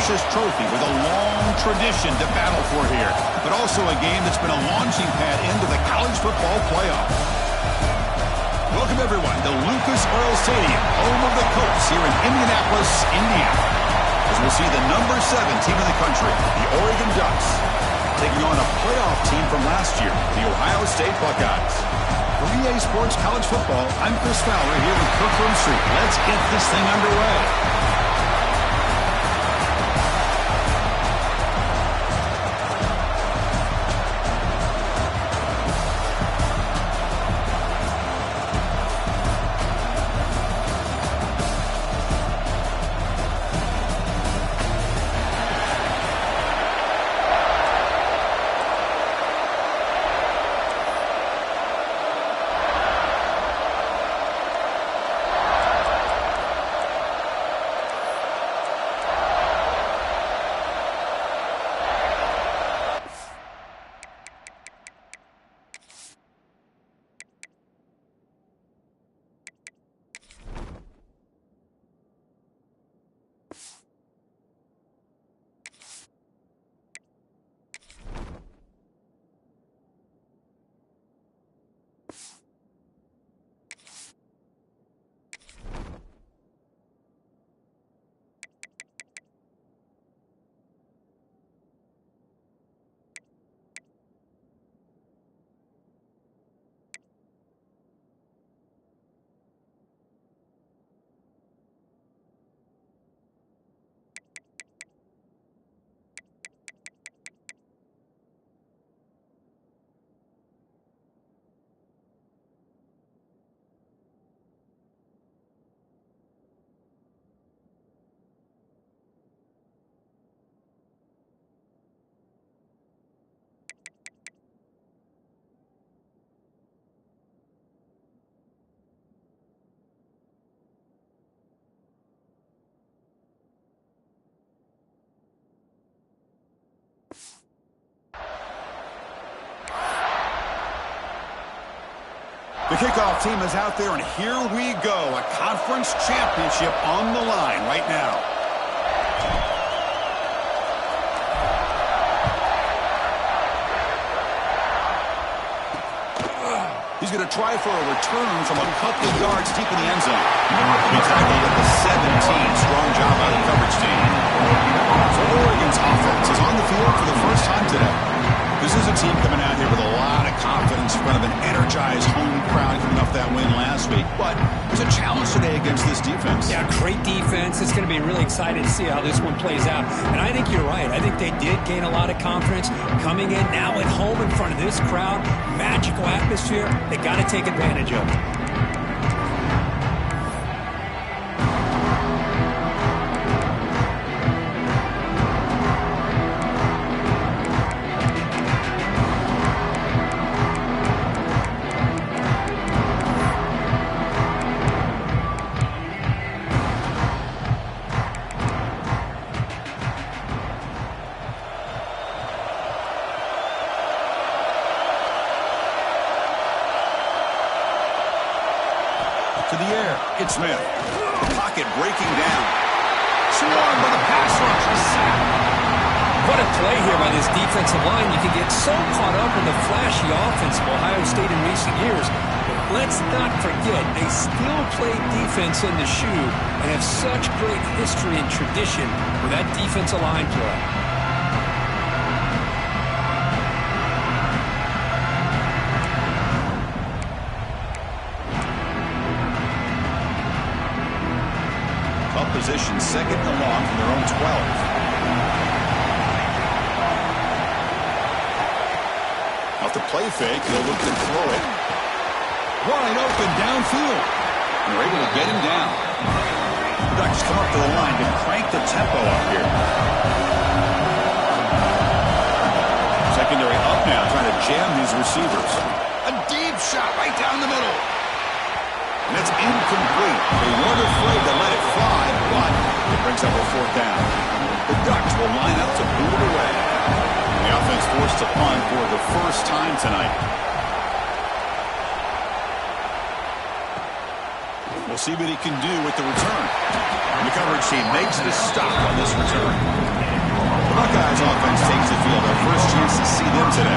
precious trophy with a long tradition to battle for here, but also a game that's been a launching pad into the college football playoff. Welcome, everyone, to Lucas Oil Stadium, home of the Colts here in Indianapolis, Indiana. As we'll see the number 7 team in the country, the Oregon Ducks, taking on a playoff team from last year, the Ohio State Buckeyes. For EA Sports College Football, I'm Chris Fowler here with Kirk Street. Let's get this thing underway. The kickoff team is out there, and here we go. A conference championship on the line right now. He's going to try for a return from a couple of yards deep in the end zone. He tackled at the 17. Strong job by the coverage team. So Oregon's offense is on the field for the first time today. This is a team coming out here with a lot of confidence in front of an energized home crowd coming off that win last week. But there's a challenge today against this defense. Yeah, great defense. It's going to be really exciting to see how this one plays out. And I think you're right. I think they did gain a lot of confidence coming in now at home in front of this crowd. Magical atmosphere. They got to take advantage of it. To the air, it's Smith. The pocket breaking down. Swarmed by the pass rush. A sack. What a play here by this defensive line. You can get so caught up in the flashy offense of Ohio State in recent years. But let's not forget, they still play defense in the shoe and have such great history and tradition with that defensive line play. Position, second and long from their own 12. Off the play fake, they'll look to throw it. Wide open downfield. And they're able to get him down. The Ducks come up to the line to crank the tempo up here. Secondary up now, trying to jam these receivers. A deep shot right down the middle. And it's incomplete. They weren't afraid to let it fly, but it brings up a fourth down. The Ducks will line up to boot it away. The offense forced to punt for the first time tonight. We'll see what he can do with the return. And the coverage team makes the stop on this return. offense takes the field. Our first chance to see them today.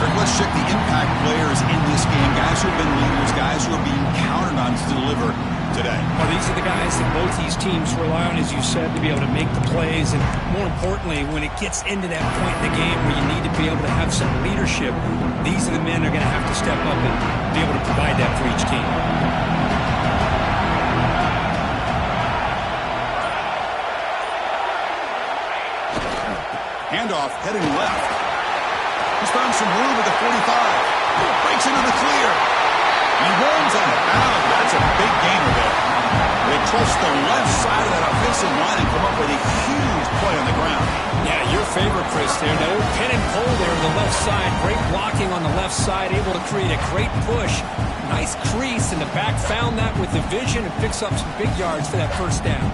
Kirk, let's check the impact players in this game. Guys who have been leaders, guys who are being counted on to deliver today. Well, these are the guys that both these teams rely on, as you said, to be able to make the plays. And more importantly, when it gets into that point in the game where you need to be able to have some leadership, these are the men that are going to have to step up and be able to provide that for each team. Handoff heading left. He's found some room at the 45. Breaks into the clear. He runs out of bounds. That's a big gainer there. They trust the left side of that offensive line and come up with a huge play on the ground. Yeah, your favorite, Chris, there. No pin and pull there on the left side. Great blocking on the left side. Able to create a great push. Nice crease in the back. Found that with the vision and picks up some big yards for that first down.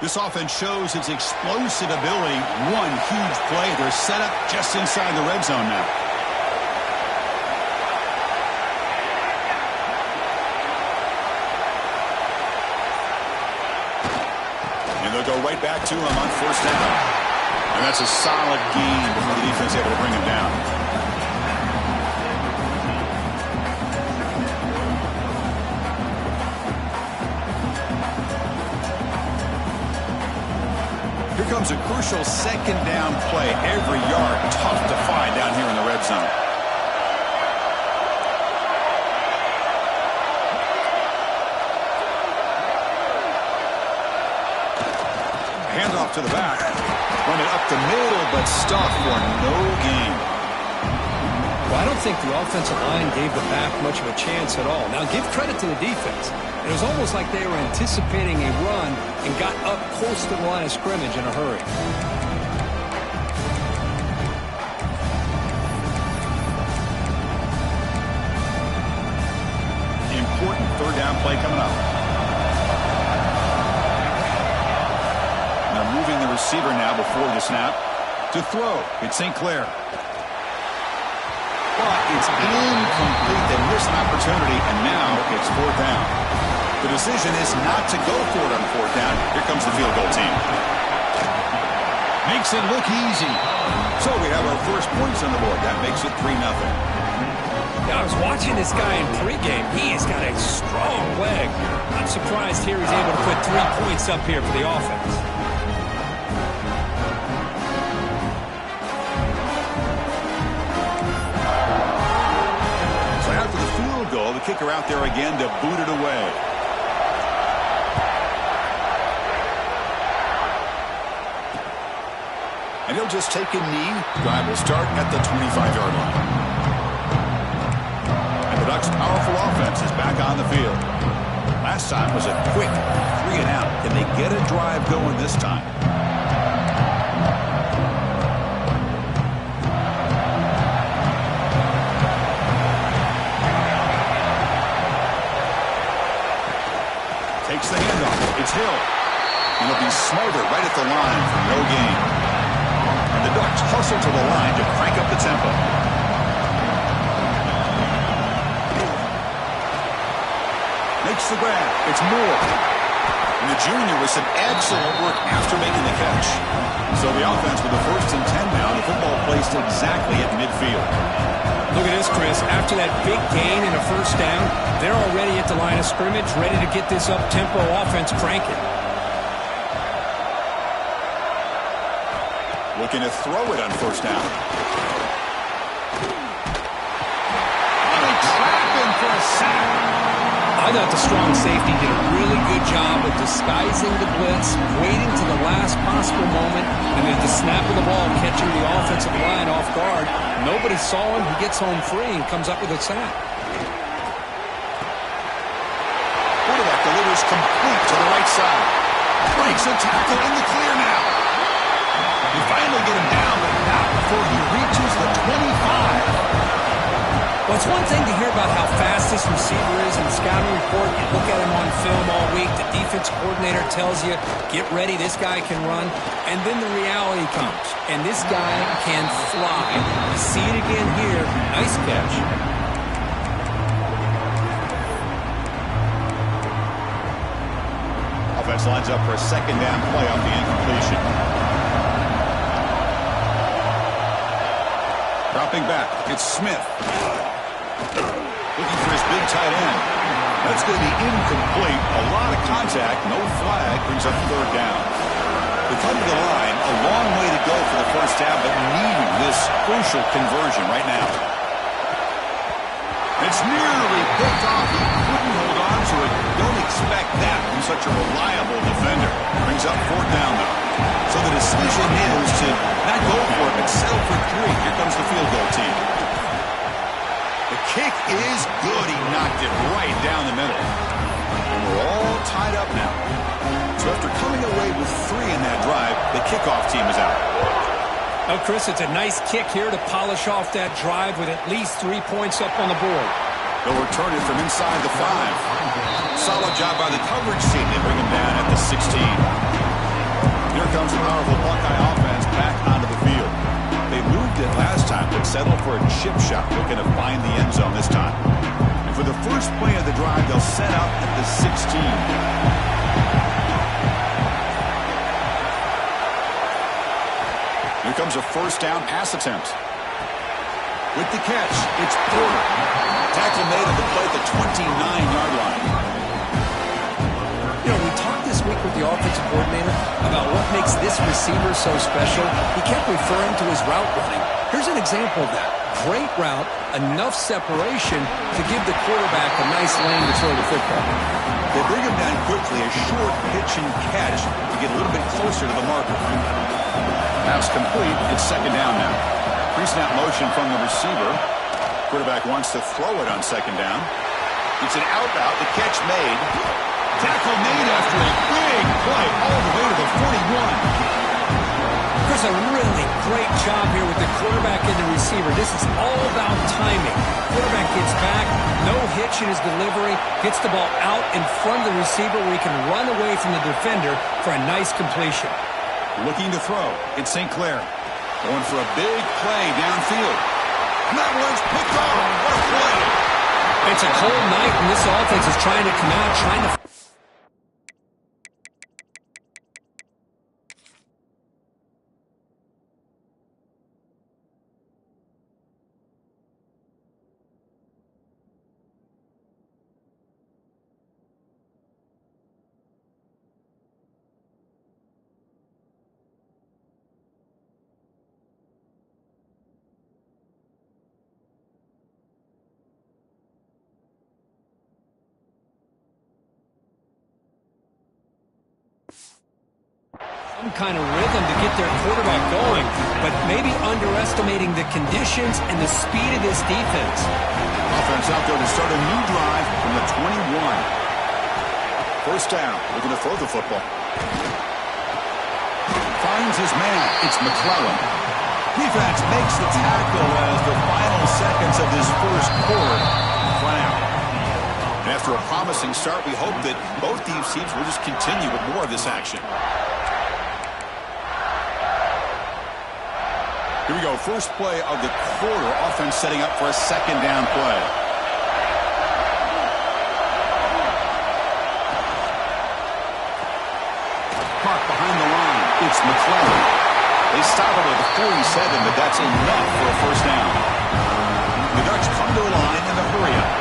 This offense shows its explosive ability. One huge play. They're set up just inside the red zone now. And they'll go right back to him on first down. And that's a solid gain before the defense able to bring him down. Here comes a crucial second down play. Every yard tough to find down here in the red zone. Handoff to the back. Run it up the middle, but stuffed for no gain. Well, I don't think the offensive line gave the back much of a chance at all. Now, give credit to the defense. It was almost like they were anticipating a run and got up close to the line of scrimmage in a hurry. Important third down play coming up. They're moving the receiver now before the snap. To throw, it's St. Clair. But it's incomplete. They missed an opportunity, and now it's fourth down. The decision is not to go for it on fourth down. Here comes the field goal team. Makes it look easy. So we have our first points on the board. That makes it 3-0. Now, I was watching this guy in pregame. He has got a strong leg. I'm surprised here he's able to put 3 points up here for the offense. So after the field goal, the kicker out there again to boot it away. And he'll just take a knee. Drive will start at the 25-yard line. And the Ducks' powerful offense is back on the field. Last time was a quick 3-and-out. Can they get a drive going this time? Takes the handoff. It's Hill. And he'll be smothered right at the line for no gain. And the Ducks hustle to the line to crank up the tempo. Makes the grab. It's Moore. And the junior with some excellent work after making the catch. So the offense with the 1st and 10 now. The football placed exactly at midfield. Look at this, Chris. After that big gain and a first down, they're already at the line of scrimmage, ready to get this up-tempo offense cranking. Looking to throw it on first down. And they trap him for a sack. I thought the strong safety did a really good job of disguising the blitz, waiting to the last possible moment, and then the snap of the ball, catching the offensive line off guard. Nobody saw him. He gets home free and comes up with a sack. Quarterback delivers complete to the right side. Breaks a tackle in the clear now. You finally get him down, but not before he reaches the 25. Well, It's one thing to hear about how fast this receiver is in the scouting report. You look at him on film all week. The defense coordinator tells you, get ready, this guy can run. And then the reality comes, and this guy can fly. You see it again here. Nice catch. Offense lines up for a second down play off the incompletion. Dropping back, it's Smith. Looking for his big tight end. That's going to be incomplete. A lot of contact, no flag, brings up third down. We come to the line, a long way to go for the first half, but needing this crucial conversion right now. It's nearly picked off. He couldn't hold on to it. Don't expect that from such a reliable defender. Brings up fourth down, though. So the decision is to not go for it, but settle for 3. Here comes the field goal team. The kick is good. He knocked it right down the middle. And we're all tied up now. So after coming away with 3 in that drive, the kickoff team is out. Oh, Chris, it's a nice kick here to polish off that drive with at least 3 points up on the board. They'll return it from inside the 5. Solid job by the coverage team. They bring him down at the 16. Here comes the powerful Buckeye offense back onto the field. They moved it last time, but settled for a chip shot, looking to find the end zone this time. And for the first play of the drive, they'll set up at the 16. Here comes a first down pass attempt. With the catch, it's Porter. Tackle made on the play at the 29-yard line. You know, we talked this week with the offensive coordinator about what makes this receiver so special. He kept referring to his route running. Here's an example of that. Great route, enough separation to give the quarterback a nice lane to throw the football. They bring him down quickly, a short pitch and catch to get a little bit closer to the marker. Pass complete. It's second down now. Pre-snap motion from the receiver. Quarterback wants to throw it on second down. It's an out route. The catch made. Tackle made after a big play all the way to the 41. Chris, a really great job here with the quarterback and the receiver. This is all about timing. Quarterback gets back, no hitch in his delivery, gets the ball out in front of the receiver where he can run away from the defender for a nice completion. Looking to throw. It's St. Clair. Going for a big play downfield. And that one's picked off. What a play. It's a cold night, and this offense is trying to come out, trying to... some kind of rhythm to get their quarterback going, but maybe underestimating the conditions and the speed of this defense. Offense out there to start a new drive from the 21. First down, looking to throw the football. Finds his man. It's McClellan. Defense makes the tackle as the final seconds of this first quarter run out. And after a promising start, we hope that both these teams will just continue with more of this action. Here we go, first play of the quarter. Offense setting up for a second down play. Caught behind the line. It's McClellan. They stop him at the 47, but that's enough for a first down. The Ducks come to the line in the hurry-up.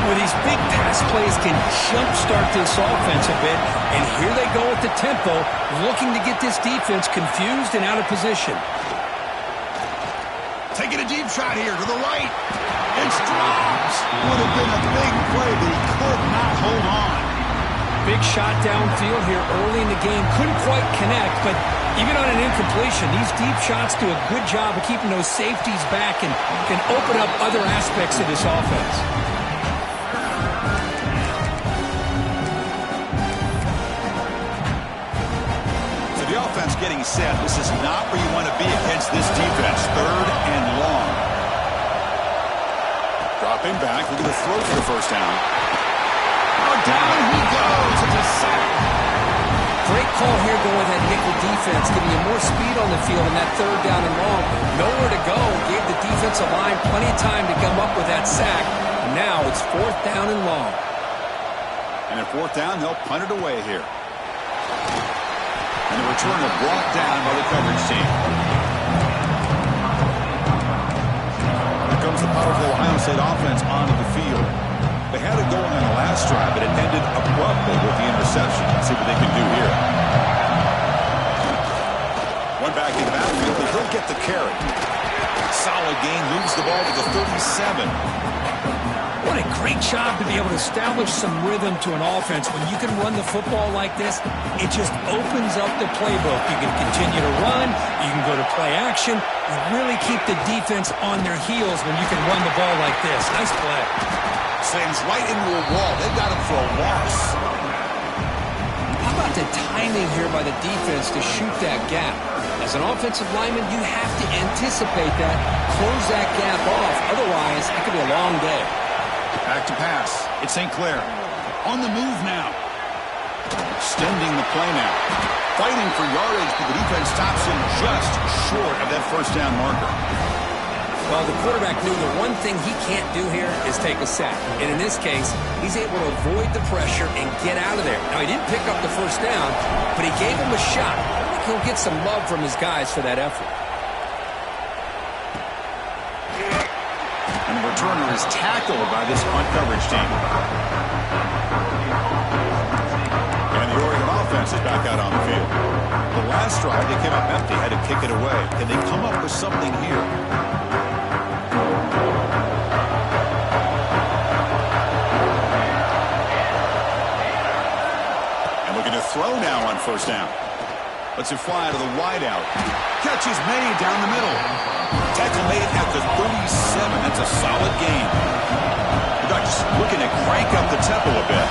Well, these big pass plays can jumpstart this offense a bit, and here they go at the tempo, looking to get this defense confused and out of position. Taking a deep shot here to the right. It's dropped. Would have been a big play, but he could not hold on. Big shot downfield here early in the game. Couldn't quite connect, but even on an incompletion, these deep shots do a good job of keeping those safeties back and can open up other aspects of this offense. So the offense getting set. This is not where you want to be against this defense. Third and long. Dropping back, looking to throw for the first down. Oh, down he goes. It's a sack. Great call here going with that nickel defense, giving you more speed on the field in that third down and long. Nowhere to go. Gave the defensive line plenty of time to come up with that sack. And now it's fourth down and long. And at fourth down, they'll punt it away here. And the returner brought down by the coverage team. Here comes the powerful Ohio State offense onto the field. They had it going on the last drive, but it ended abruptly with the interception. Let's see what they can do here. One back in the backfield, but he'll get the carry. Solid gain, moves the ball to the 37. What a great job to be able to establish some rhythm to an offense. When you can run the football like this, it just opens up the playbook. You can continue to run. You can go to play action. You really keep the defense on their heels when you can run the ball like this. Nice play. Slams right into a wall. They've got him for a loss. How about the timing here by the defense to shoot that gap? As an offensive lineman, you have to anticipate that, close that gap off. Otherwise, it could be a long day. Back to pass. It's St. Clair. On the move now. Extending the play now. Fighting for yardage, but the defense stops him just short of that first down marker. Well, the quarterback knew the one thing he can't do here is take a sack. And in this case, he's able to avoid the pressure and get out of there. Now, he didn't pick up the first down, but he gave him a shot. I think he'll get some love from his guys for that effort. And the returner is tackled by this punt coverage team. And the Oregon offense is back out on the field. The last drive, they came up empty, had to kick it away. Can they come up with something here? Throw now on first down. Lets it fly to the wideout. Catch is made down the middle. Tackle made at the 37. That's a solid gain. The Ducks looking to crank up the tempo a bit.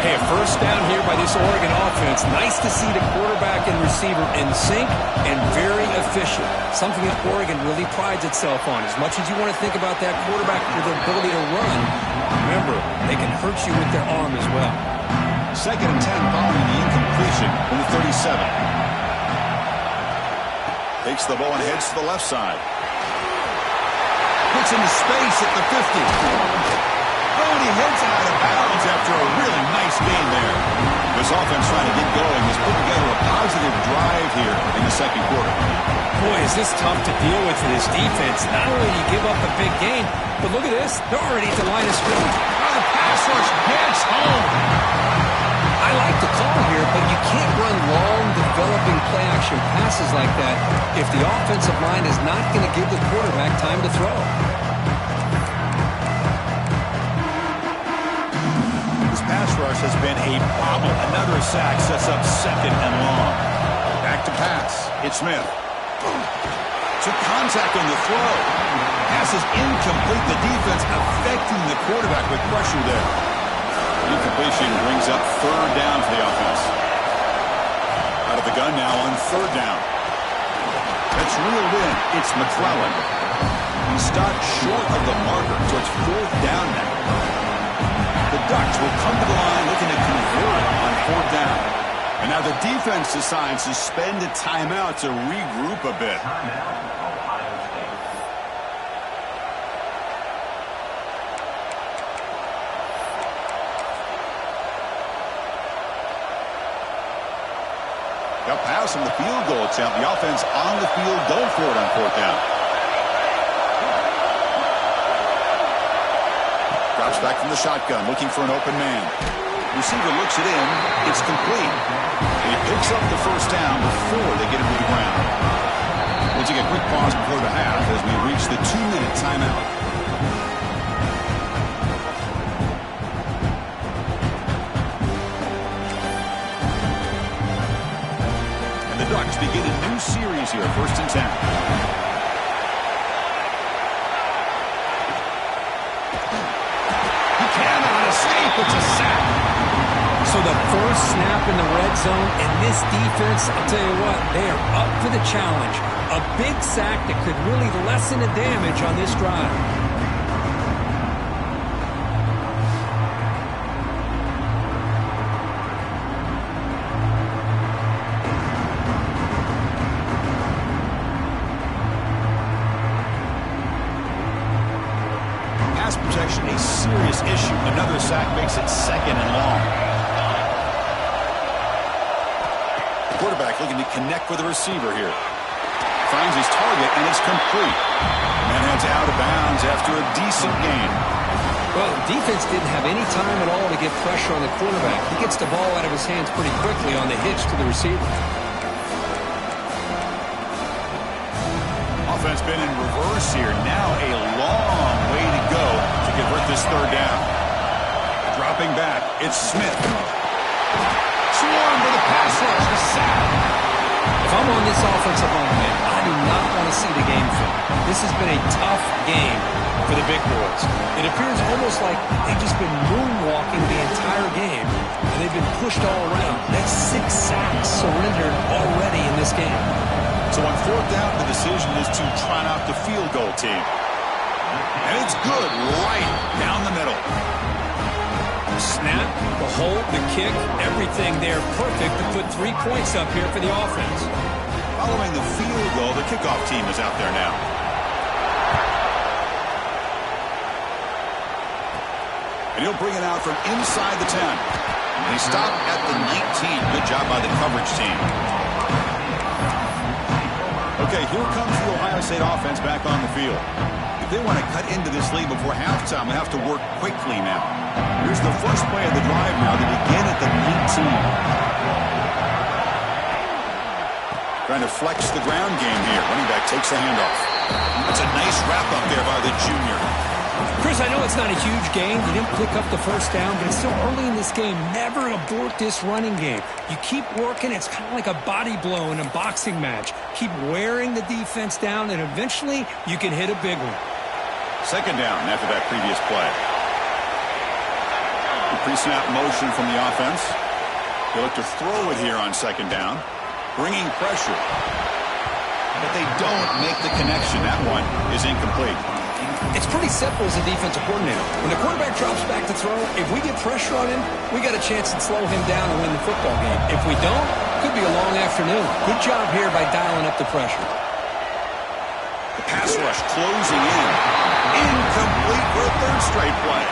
Hey, a first down here by this Oregon offense. Nice to see the quarterback and receiver in sync and very efficient. Something that Oregon really prides itself on. As much as you want to think about that quarterback with the ability to run, remember, they can hurt you with their arm as well. Second and 10 following the incompletion in the 37. Takes the ball and heads to the left side. Gets into space at the 50. Oh, and he heads out of bounds after a really nice gain there. This offense trying to get going has put together a positive drive here in the second quarter. Boy, is this tough to deal with for this defense. Not only do you give up a big gain, but look at this. They're already at the line of scrimmage. Oh, the pass rush gets home. I like the call here, but you can't run long, developing play-action passes like that if the offensive line is not going to give the quarterback time to throw. This pass rush has been a problem. Another sack sets up second and long. Back to pass. It's Smith. Took contact on the throw. Pass is incomplete. The defense affecting the quarterback with pressure there. Incompletion brings up third down for the offense. Out of the gun now on third down. That's reeled in. It's McClellan. He stopped short of the marker, so it's fourth down now. The Ducks will come to the line looking to convert on fourth down. And now the defense decides to spend a timeout to regroup a bit. They'll pass on the field goal attempt. The offense on the field going for it on fourth down. Drops back from the shotgun, looking for an open man. Receiver looks it in. It's complete. And he picks up the first down before they get him to the ground. We'll take a quick pause before the half as we reach the 2-minute timeout. Ducks begin a new series here, first and 10. He cannot escape. It's a sack. So the first snap in the red zone, and this defense, I'll tell you what, they are up for the challenge. A big sack that could really lessen the damage on this drive. Another sack makes it 2nd and long. The quarterback looking to connect with the receiver here. Finds his target, and it's complete. And heads out of bounds after a decent gain. Well, defense didn't have any time at all to get pressure on the quarterback. He gets the ball out of his hands pretty quickly on the hitch to the receiver. Offense been in reverse here. Now a long way to go to convert this 3rd down. Dropping back, it's Smith. Swarm for the pass rush, the sack. If I'm on this offensive line, man, I do not want to see the game film. This has been a tough game for the big boys. It appears almost like they've just been moonwalking the entire game, and they've been pushed all around. That's 6 sacks surrendered already in this game. So on 4th down, the decision is to trot out the field goal team. And it's good right down the middle. The snap, the hold, the kick, everything there perfect to put 3 points up here for the offense. Following the field goal, the kickoff team is out there now. And he'll bring it out from inside the 10. And he stopped at the 19. Good job by the coverage team. Okay, here comes the Ohio State offense back on the field. If they want to cut into this lead before halftime, they have to work quickly now. Here's the first play of the drive now. They begin at the 19. Trying to flex the ground game here. Running back takes the handoff. That's a nice wrap-up there by the junior. Chris, I know it's not a huge game. You didn't pick up the 1st down, but it's still early in this game. Never abort this running game. You keep working. It's kind of like a body blow in a boxing match. Keep wearing the defense down, and eventually you can hit a big one. 2nd down after that previous play. The pre-snap motion from the offense. They look to throw it here on 2nd down. Bringing pressure. But they don't make the connection. That one is incomplete. It's pretty simple as a defensive coordinator. When the quarterback drops back to throw, if we get pressure on him, we got a chance to slow him down and win the football game. If we don't, it could be a long afternoon. Good job here by dialing up the pressure. The pass rush closing in. Incomplete for a 3rd straight play.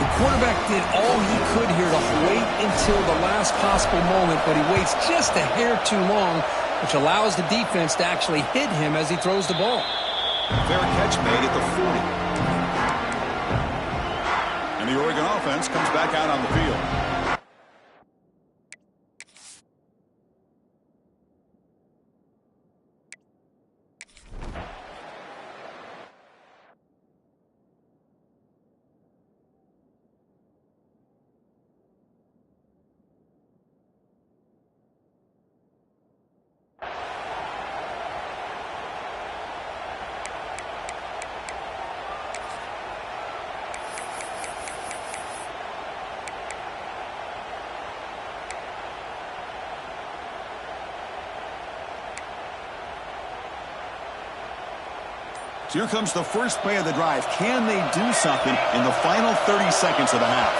The quarterback did all he could here to wait until the last possible moment, but he waits just a hair too long, which allows the defense to actually hit him as he throws the ball. Fair catch made at the 40. And the Oregon offense comes back out on the field. So here comes the first play of the drive. Can they do something in the final 30 seconds of the half?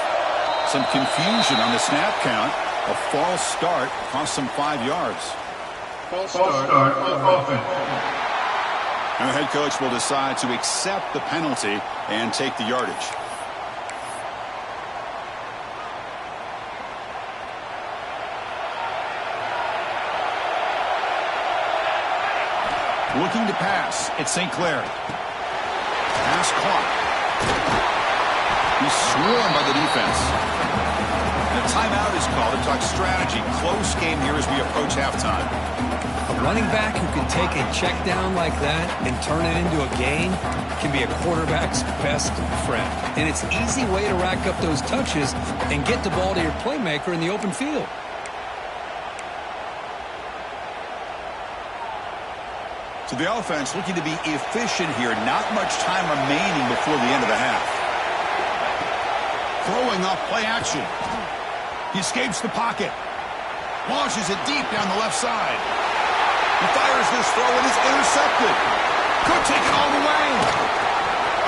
Some confusion on the snap count. A false start cost them 5 yards. False start on offense. And the head coach will decide to accept the penalty and take the yardage. Looking to pass. It's St. Clair. Pass caught. He's swarmed by the defense. And a timeout is called to talk strategy. Close game here as we approach halftime. A running back who can take a check down like that and turn it into a gain can be a quarterback's best friend. And it's an easy way to rack up those touches and get the ball to your playmaker in the open field. So the offense looking to be efficient here. Not much time remaining before the end of the half. Throwing off play action. He escapes the pocket. Launches it deep down the left side. He fires this throw and is intercepted. Could take it all the way.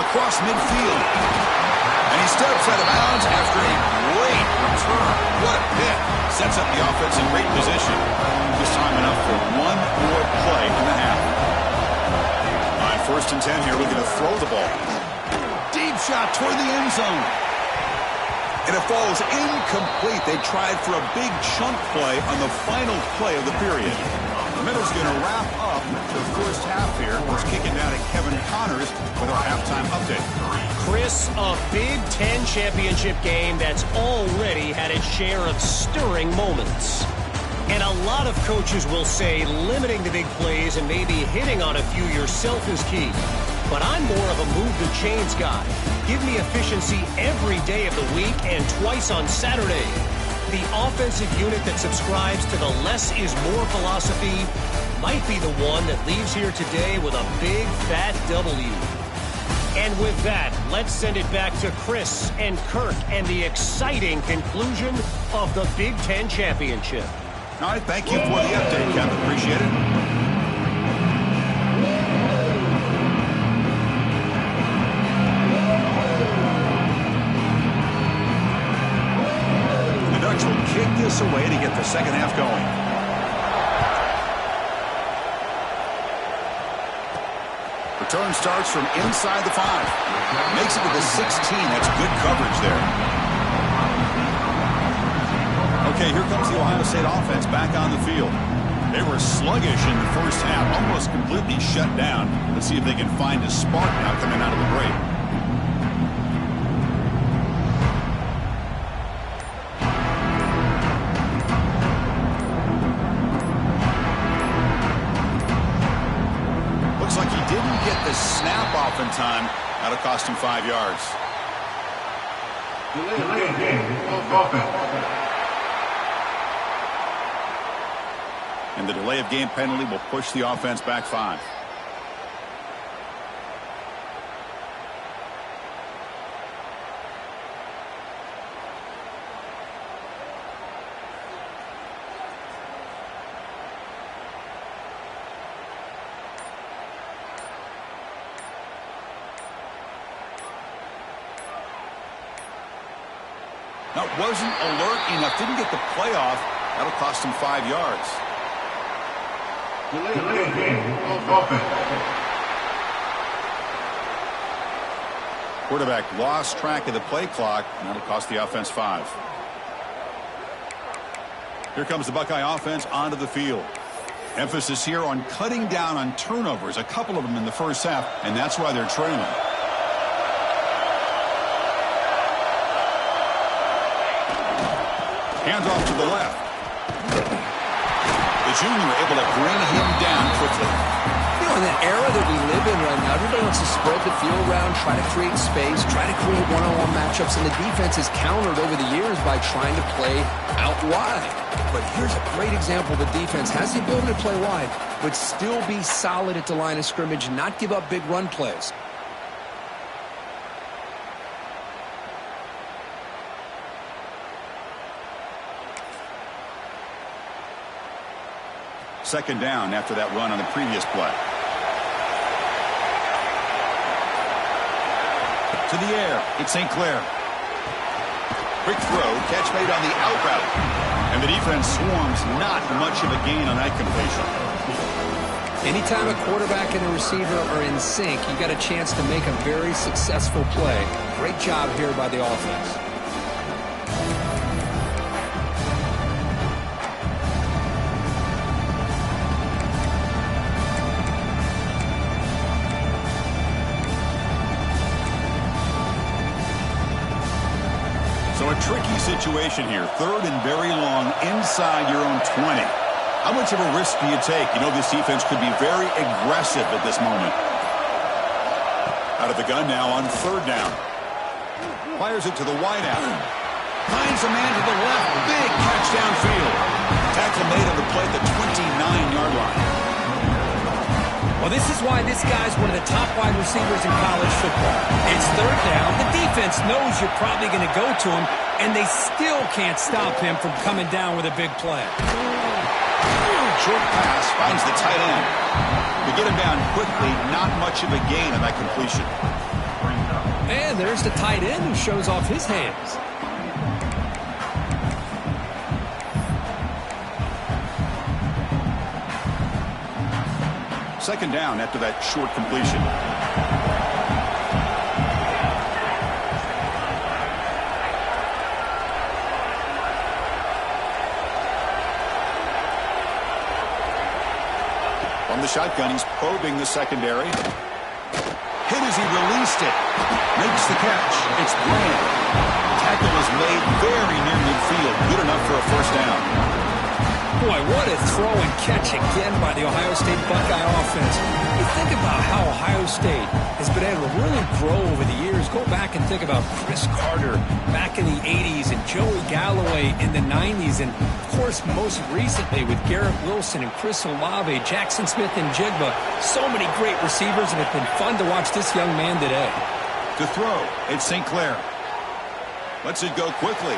Across midfield. And he steps out of bounds after a great return. What a pick. Sets up the offense in great position. This time enough for one more play in the half. 1st and 10 here, looking to throw the ball. Deep shot toward the end zone. And it falls incomplete. They tried for a big chunk play on the final play of the period. The Middle's going to wrap up the first half here. Let's kick it down to Kevin Connors with our halftime update. Chris, a Big Ten championship game that's already had its share of stirring moments. And a lot of coaches will say limiting the big plays and maybe hitting on a few yourself is key. But I'm more of a move-the-chains guy. Give me efficiency every day of the week and twice on Saturday. The offensive unit that subscribes to the less is more philosophy might be the one that leaves here today with a big, fat W. And with that, let's send it back to Chris and Kirk and the exciting conclusion of the Big Ten Championship. All right, thank you for the update, Kevin. Appreciate it. Will kick this away to get the second half going. Return starts from inside the 5. Makes it to the 16. That's good coverage there. Okay, here comes the Ohio State offense back on the field. They were sluggish in the first half, almost completely shut down. Let's see if they can find a spark now coming out of the break. Like he didn't get the snap off in time. That'll cost him 5 yards. Delay game of offense. And the delay of game penalty will push the offense back 5. Now, wasn't alert enough, didn't get the play off. That'll cost him 5 yards. Delay game of offense. Quarterback lost track of the play clock, and that'll cost the offense 5. Here comes the Buckeye offense onto the field. Emphasis here on cutting down on turnovers, a couple of them in the first half, and that's why they're trailing. Hands off to the left. The junior able to bring him down quickly. You know, in that era that we live in right now, everybody wants to spread the field around, try to create space, try to create one-on-one matchups, and the defense has countered over the years by trying to play out wide. But here's a great example. The defense has the ability to play wide, but still be solid at the line of scrimmage, not give up big run plays. Second down after that run on the previous play. To the air, it's St. Clair. Quick throw, catch made on the out route. And the defense swarms, not much of a gain on that completion. Anytime a quarterback and a receiver are in sync, you got a chance to make a very successful play. Great job here by the offense. So a tricky situation here. Third and very long inside your own 20. How much of a risk do you take? You know this defense could be very aggressive at this moment. Out of the gun now on third down. Fires it to the wideout. Finds a man to the left. Big catch downfield. Tackle made on the play at the 29-yard line. Well, this is why this guy's one of the top wide receivers in college football. It's third down. The defense knows you're probably going to go to him, and they still can't stop him from coming down with a big play. Short pass finds the tight end. To get him down quickly, not much of a gain on that completion. And there's the tight end who shows off his hands. Second down after that short completion. From the shotgun, he's probing the secondary. Hit as he released it. Makes the catch. It's Bland. Tackle is made very near midfield. Good enough for a first down. Boy, what a throw and catch again by the Ohio State Buckeye offense. You think about how Ohio State has been able to really grow over the years. Go back and think about Chris Carter back in the 80s and Joey Galloway in the 90s. And, of course, most recently with Garrett Wilson and Chris Olave, Jackson Smith and Jigba. So many great receivers, and it's been fun to watch this young man today. To throw, it's St. Clair. Lets it go quickly.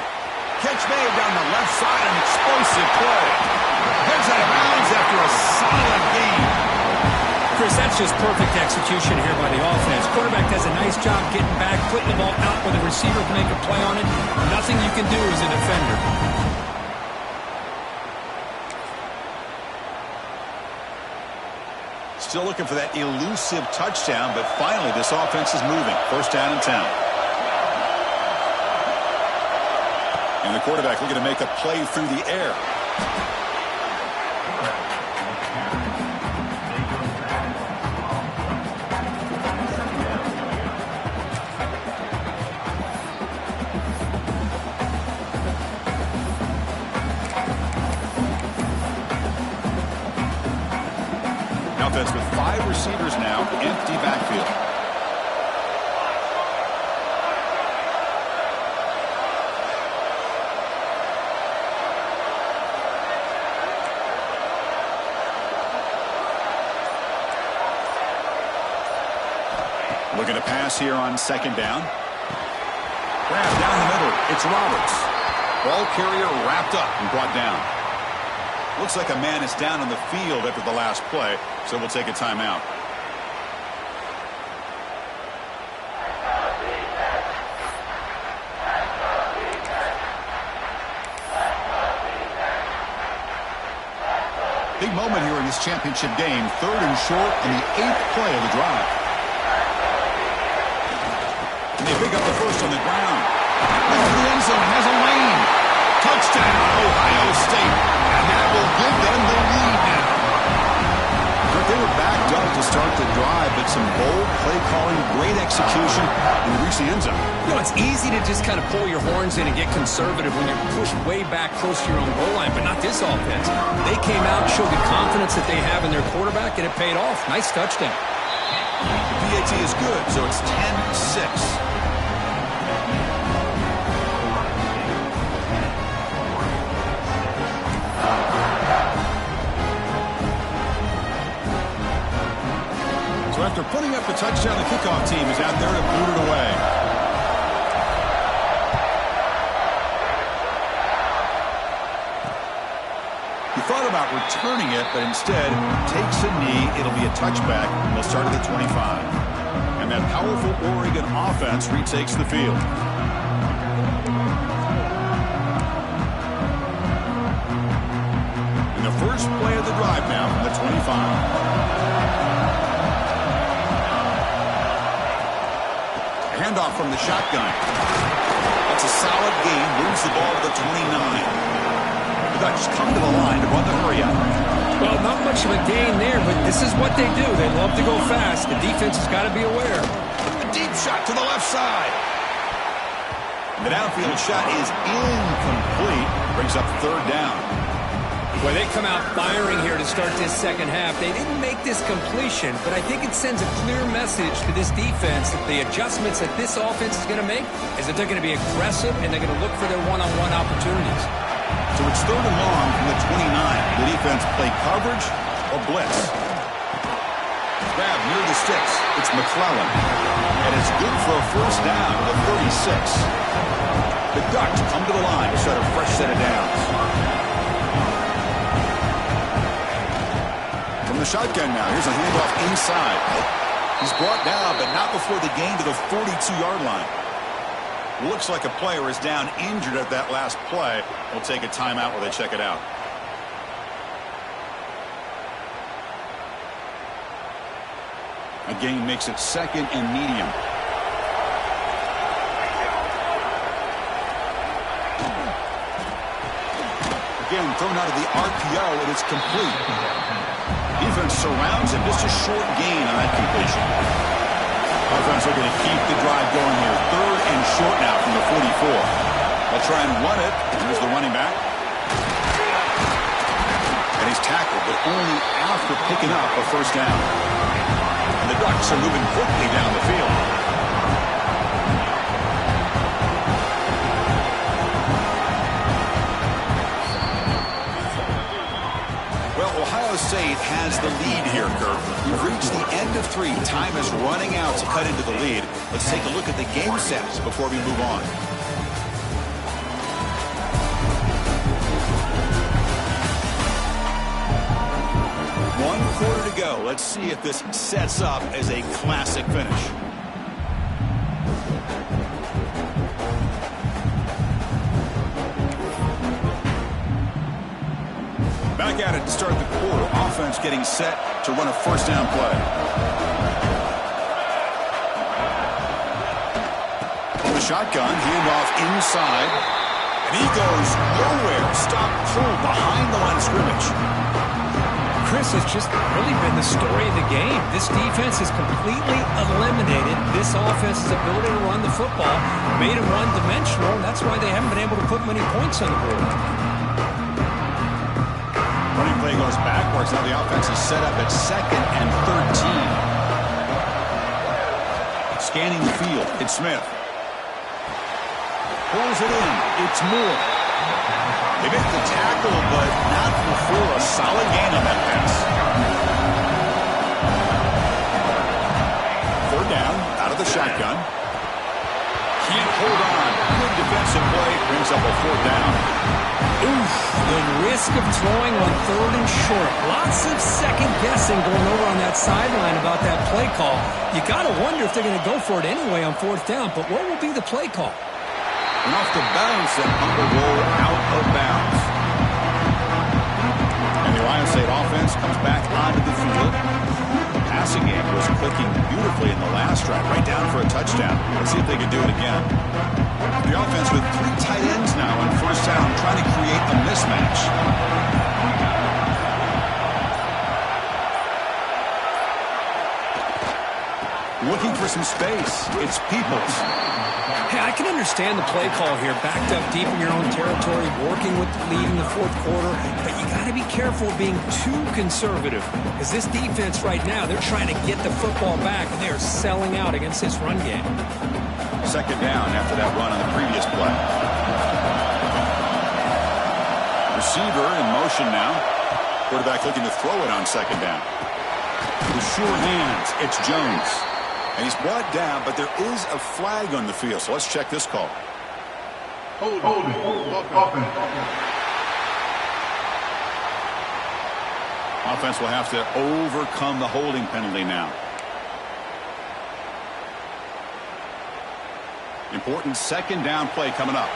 Catch made down the left side, an explosive play. Heads out of bounds after a solid game. Chris, that's just perfect execution here by the offense. Quarterback does a nice job getting back, putting the ball out where the receiver can make a play on it. Nothing you can do as a defender. Still looking for that elusive touchdown, but finally this offense is moving. First down and 10. And the quarterback looking to make a play through the air. Offense with 5 receivers now, empty backfield. Looking to pass here on second down. Grab down the middle. It's Roberts. Ball carrier wrapped up and brought down. Looks like a man is down on the field after the last play, so we'll take a timeout. Big moment here in this championship game. 3rd and short and the 8th play of the drive. And they pick up the first on the ground. Into the end zone, has a lane. Touchdown, Ohio State. And that will give them the lead now. But they were backed up to start the drive, but some bold play calling, great execution, and they reach the end zone. You know, it's easy to just kind of pull your horns in and get conservative when you're pushed way back close to your own goal line, but not this offense. They came out, showed the confidence that they have in their quarterback, and it paid off. Nice touchdown. The PAT is good, so it's 10-6. So after putting up the touchdown, the kickoff team is out there to boot it away. He thought about returning it, but instead takes a knee. It'll be a touchback. They'll start at the 25. And that powerful Oregon offense retakes the field. And the first play of the drive now from the 25. Handoff from the shotgun. That's a solid gain. Moves the ball to the 29. The Dutch come to the line to run the hurry up. Well, not much of a gain there, but this is what they do. They love to go fast. The defense has got to be aware. A deep shot to the left side. The downfield shot is incomplete. Brings up 3rd down. Well, they come out firing here to start this second half. They didn't make this completion, but I think it sends a clear message to this defense that the adjustments that this offense is going to make is that they're going to be aggressive and they're going to look for their one-on-one opportunities. So it's 3rd and long from the 29. The defense play coverage or blitz. Grab near the sticks. It's McClellan. And it's good for a first down to the 36. The Ducks come to the line to start a fresh set of downs. From the shotgun now. Here's a handoff inside. He's brought down, but not before the gain to the 42-yard line. Looks like a player is down injured at that last play. We'll take a timeout while they check it out. A gain makes it 2nd and medium. Again, thrown out of the RPO, and it's complete. Defense surrounds him. Just a short gain on that completion. Offense looking to keep the drive going here. 3rd and short now from the 44. They'll try and run it. Here's the running back. And he's tackled, but only after picking up a first down. And the Ducks are moving quickly down the field. Well, Ohio State has the lead here, Kirk. We've reached the end of 3. Time is running out to cut into the lead. Let's take a look at the game sets before we move on. One quarter to go. Let's see if this sets up as a classic finish. Back at it to start the quarter. Offense getting set to run a first down play. On the shotgun, handoff inside. And he goes nowhere. Stop pulled behind the line of scrimmage. Chris, has just really been the story of the game. This defense has completely eliminated this offense's ability to run the football, made them one-dimensional, and that's why they haven't been able to put many points on the board. Running play goes backwards. Now the offense is set up at 2nd and 13. Scanning the field. It's Smith. Pulls it in. It's Moore. They make the tackle, but not before a solid gain on that pass. 3rd down, out of the shotgun. Can't hold on. Good defensive play. Brings up a 4th down. Oof, the risk of throwing on 3rd and short. Lots of second guessing going over on that sideline about that play call. You got to wonder if they're going to go for it anyway on 4th down, but what will be the play call? And off the bounce, that will roll out of bounds. And the Ohio State offense comes back onto the field. The passing game was clicking beautifully in the last drive, right down for a touchdown. Let's see if they can do it again. The offense with 3 tight ends now on first down, trying to create a mismatch. Looking for some space. It's Peoples. Hey, I can understand the play call here, backed up deep in your own territory, working with the lead in the 4th quarter, but you got to be careful of being too conservative, because this defense right now, they're trying to get the football back, and they are selling out against this run game. 2nd down after that run on the previous play. Receiver in motion now. Quarterback looking to throw it on 2nd down. With sure hands, it's Jones. And he's brought down, but there is a flag on the field. So let's check this call. Holding. Offense. Offense will have to overcome the holding penalty now. Important 2nd down play coming up.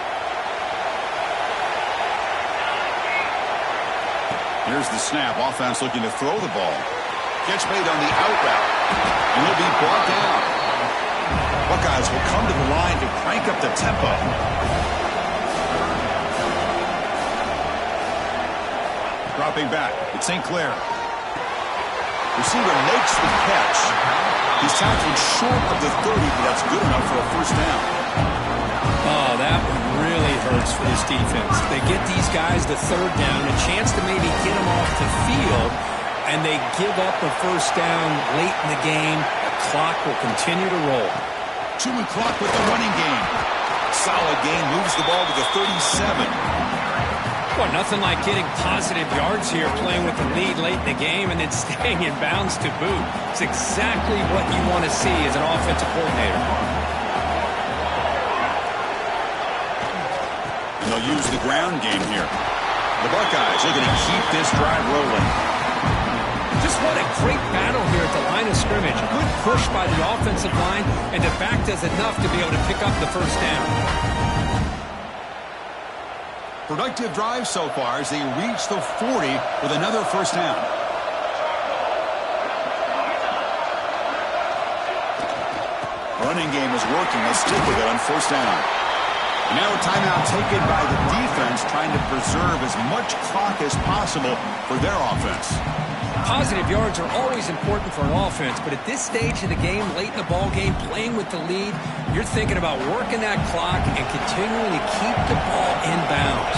Here's the snap. Offense looking to throw the ball. Catch made on the out route. And he'll be brought down. Buckeyes will come to the line to crank up the tempo. Dropping back. It's St. Clair. Receiver makes the catch. He's tackled short of the 30, but that's good enough for a first down. Oh, that one really hurts for this defense. They get these guys the 3rd down, a chance to maybe get them off the field, and they give up a first down late in the game. The clock will continue to roll. 2 clock with the running game. Solid gain, moves the ball to the 37. Well, nothing like getting positive yards here, playing with the lead late in the game, and then staying in bounds to boot. It's exactly what you want to see as an offensive coordinator. And they'll use the ground game here. The Buckeyes are going to keep this drive rolling. Just what a great battle here at the line of scrimmage. Good push by the offensive line, and the back does enough to be able to pick up the first down. Productive drive so far as they reach the 40 with another first down. Running game is working. Let's stick with it on first down. And now a timeout taken by the defense, trying to preserve as much clock as possible for their offense. Positive yards are always important for an offense, but at this stage of the game, late in the ball game, playing with the lead, you're thinking about working that clock and continuing to keep the ball in bounds.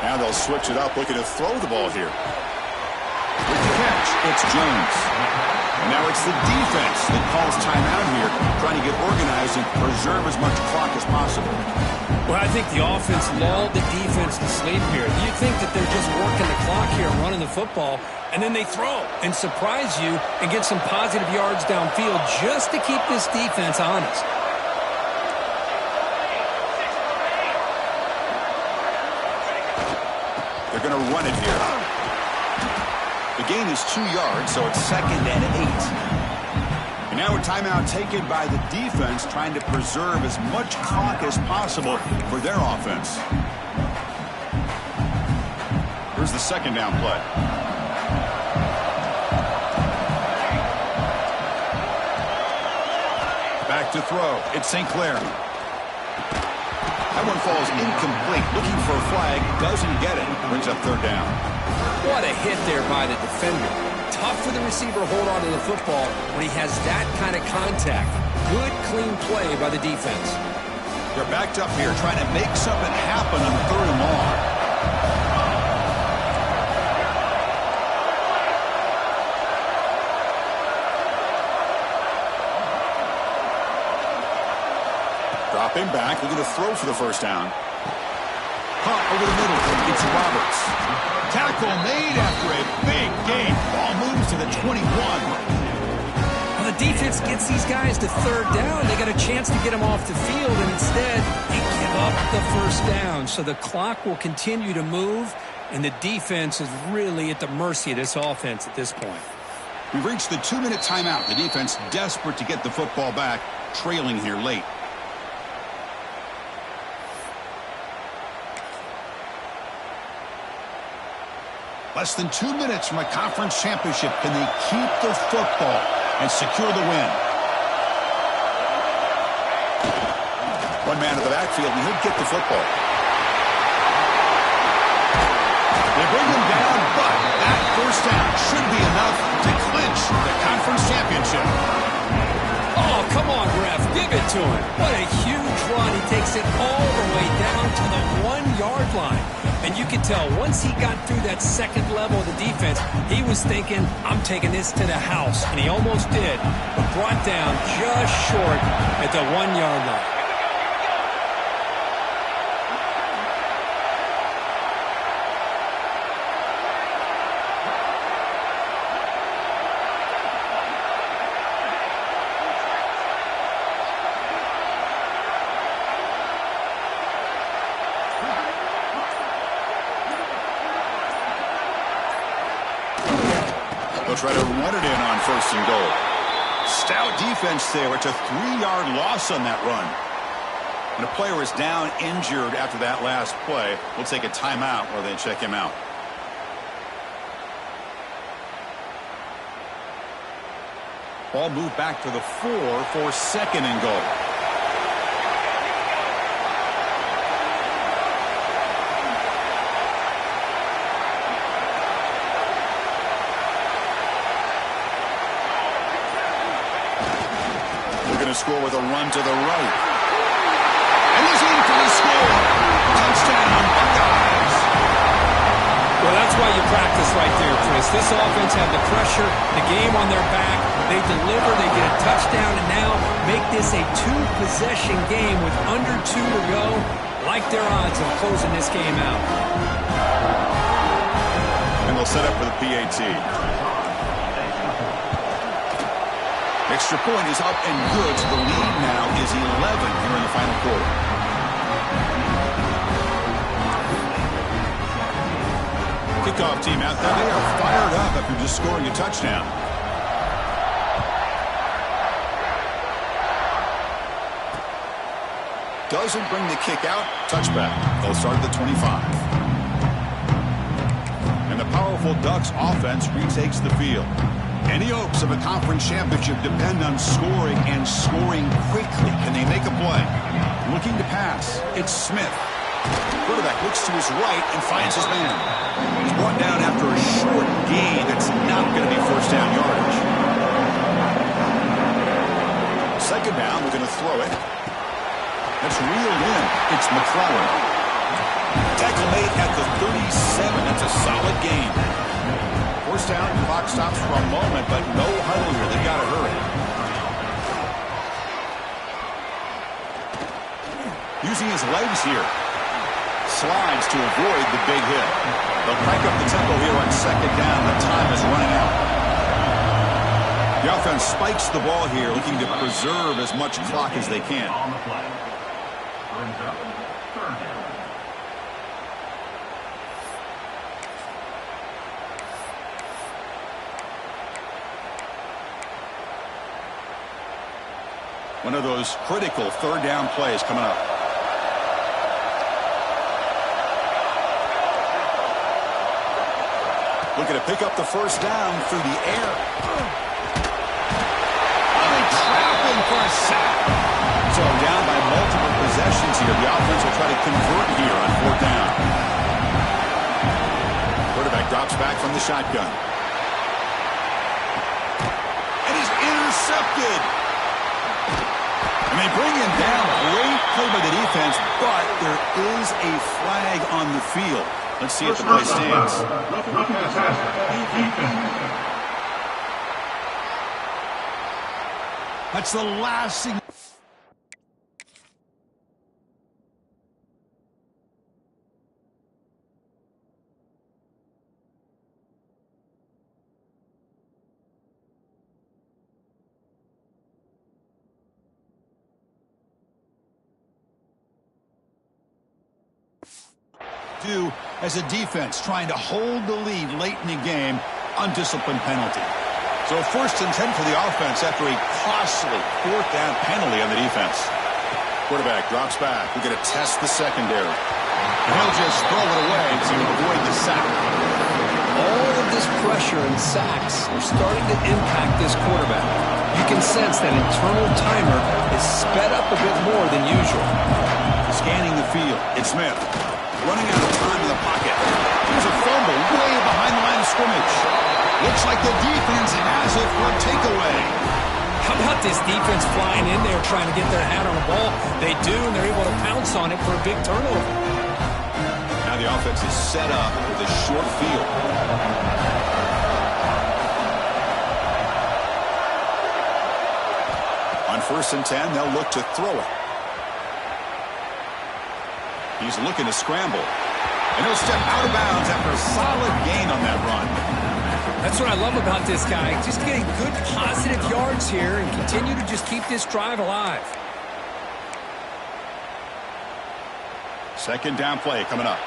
Now they'll switch it up, looking to throw the ball here. With the catch, it's Jones. And now it's the defense that calls timeout here, trying to get organized and preserve as much clock as possible. Well, I think the offense lulled the defense to sleep here. You think that they're just working the clock here and running the football, and then they throw and surprise you and get some positive yards downfield just to keep this defense honest. They're going to run it here. The gain is 2 yards, so it's 2nd and 8. And now a timeout taken by the defense, trying to preserve as much clock as possible for their offense. Here's the 2nd down play. Back to throw. It's St. Clair. That one falls incomplete. Looking for a flag. Doesn't get it. Brings up 3rd down. What a hit there by the defender. Tough for the receiver to hold on to the football when he has that kind of contact. Good, clean play by the defense. They're backed up here trying to make something happen on 3rd and long. Dropping back, looking to throw for the 1st down. Caught over the middle. It's Roberts. Tackle made after a big gain. Ball moves to the 21. Well, the defense gets these guys to 3rd down. They got a chance to get them off the field, and instead they give up the 1st down. So the clock will continue to move, and the defense is really at the mercy of this offense at this point. We've reached the 2-minute timeout. The defense desperate to get the football back, trailing here late. Less than 2 minutes from a conference championship. Can they keep the football and secure the win? One man in the backfield, and he'll get the football. They bring him down, but that 1st down should be enough to clinch the conference championship. Oh, come on, ref. Give it to him. What a huge run. He takes it all the way down to the 1-yard line. And you can tell once he got through that 2nd level of the defense, he was thinking, I'm taking this to the house. And he almost did, but brought down just short at the 1-yard line. They'll try to run it in on 1st and goal. Stout defense there. It's a 3-yard loss on that run. And a player is down injured after that last play. We'll take a timeout while they check him out. Ball moved back to the 4 for 2nd and goal. Score with a run to the right. And he's in for the score. Touchdown, Buckeyes. Well, that's why you practice right there, Chris. This offense had the pressure, the game on their back. They deliver, they get a touchdown, and now make this a 2-possession game with under 2 to go. Like their odds of closing this game out. And they'll set up for the PAT. Extra point is up and good, so the lead now is 11 here in the final quarter. Kickoff team out there. They are fired up after just scoring a touchdown. Doesn't bring the kick out. Touchback. They'll start at the 25. And the powerful Ducks offense retakes the field. Any hopes of a conference championship depend on scoring and scoring quickly. Can they make a play? Looking to pass. It's Smith. Quarterback looks to his right and finds his man. He's brought down after a short gain that's not going to be first down yardage. Second down, we're going to throw it. That's reeled in. It's McClellan. Tackle made at the 37. That's a solid gain. First down, clock stops for a moment, but no huddle here. They've got to hurry. Using his legs here. Slides to avoid the big hit. They'll crank up the tempo here on second down. The time is running out. The offense spikes the ball here, looking to preserve as much clock as they can. On the play. Brings up third down. One of those critical third down plays coming up. Looking to pick up the first down through the air. Oh, traveling for a sack. So down by multiple possessions here. The offense will try to convert here on fourth down. Quarterback drops back from the shotgun. And he's intercepted. And they bring him down. Great play by the defense, but there is a flag on the field. Let's see if the play stands. That's the last thing. Do as a defense trying to hold the lead late in the game, undisciplined penalty. So first and 10 for the offense after a costly fourth down penalty on the defense. Quarterback drops back. We're going to test the secondary. And he'll just throw it away to avoid the sack. All of this pressure and sacks are starting to impact this quarterback. You can sense that internal timer is sped up a bit more than usual. Scanning the field. It's Smith. Running out of time in the pocket. Here's a fumble way behind the line of scrimmage. Looks like the defense has it for a takeaway. How about this defense flying in there trying to get their hat on the ball? They do, and they're able to pounce on it for a big turnover. Now the offense is set up with a short field. On first and 10, they'll look to throw it. He's looking to scramble. And he'll step out of bounds after a solid gain on that run. That's what I love about this guy. Just getting good positive yards here and continue to just keep this drive alive. Second down play coming up.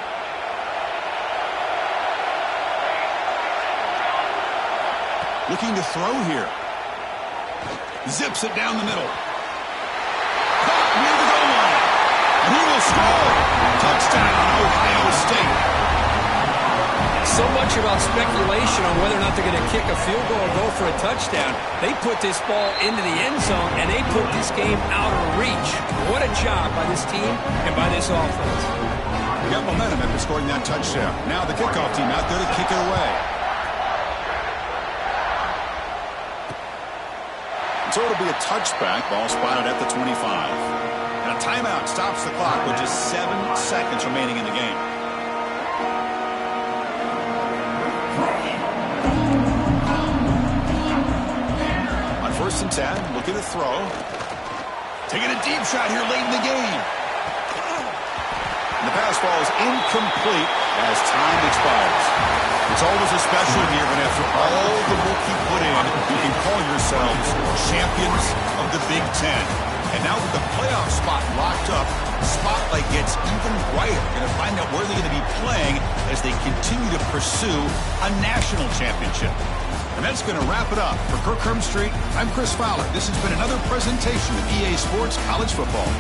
Looking to throw here. Zips it down the middle. Caught near the goal line. And he will score. Touchdown, Ohio State. So much about speculation on whether or not they're going to kick a field goal or go for a touchdown. They put this ball into the end zone, and they put this game out of reach. What a job by this team and by this offense. They got momentum after scoring that touchdown. Now the kickoff team out there to kick it away. So it'll be a touchback. Ball spotted at the 25. And a timeout stops the clock with just 7 seconds remaining in the game. On first and 10, looking to throw. Taking a deep shot here late in the game. And the pass ball is incomplete as time expires. It's always a special year when after all the work you put in, you can call yourselves champions of the Big Ten. And now with the playoff spot locked up, the spotlight gets even brighter. You're going to find out where they're going to be playing as they continue to pursue a national championship. And that's going to wrap it up. For Kirk Street, I'm Chris Fowler. This has been another presentation of EA Sports College Football.